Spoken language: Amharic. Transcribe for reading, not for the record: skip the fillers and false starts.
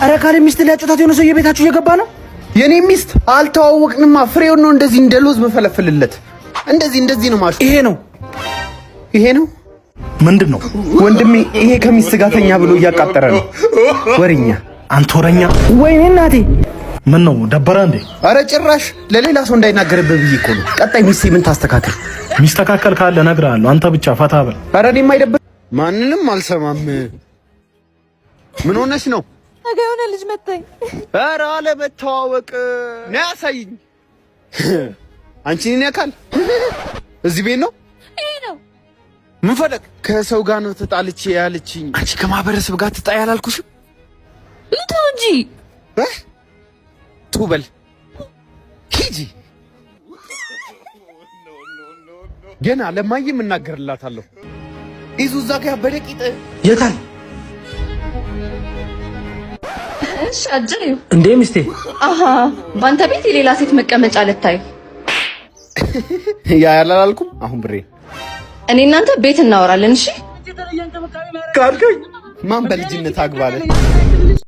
አረ ካለ ሚስት ሊያጫውታት የሆነ ሰው የቤታችሁ እየገባ ነው። የኔ ሚስት አልተዋወቅንማ። ፍሬው ነው እንደዚህ እንደ ሎዝ መፈለፍልለት። እንደዚህ ነው ማለት ይሄ ነው ምንድነው ወንድሜ? ይሄ ከሚስት ጋር ተኛ ብሎ እያቃጠረ ነው። ወሬኛ አንተ ወሬኛ። ወይኔ እናቴ ምን ነው ደበረ እንዴ? አረ ጭራሽ ለሌላ ሰው እንዳይናገርብህ ብዬ እኮ ነው። ቀጣይ ሚስቴ ምን ታስተካክል? ሚስተካከል ካለ እነግርሃለሁ። አንተ ብቻ ፈታ በል። አረ እኔም አይደብር ማንንም አልሰማም። ምን ሆነሽ ነው? ነገ የሆነ ልጅ መታኝ። አረ አለመተዋወቅ ነው ያሳይኝ። አንቺ ነኝ ያካል እዚህ ቤት ነው ይሄ ነው ምን ፈለግ? ከሰው ጋር ነው ተጣልቼ ያለችኝ። አንቺ ከማህበረሰብ ጋር ትጣይ አላልኩሽም? ልተው እንጂ ቱበል ሂጂ። ገና ለማየም እናገርላታለሁ። ይዙ እዛ ጋር ያበደ ቂጥ የታል? እሺ አጀሪው እንዴ ሚስቴ። አሃ ባንተ ቤት የሌላ ሴት መቀመጫ ልታይ ያ ያላልኩም። አሁን ብሬ እኔ እናንተ ቤት እናወራለን። እሺ ካልከኝ ማን በልጅነት አግባለ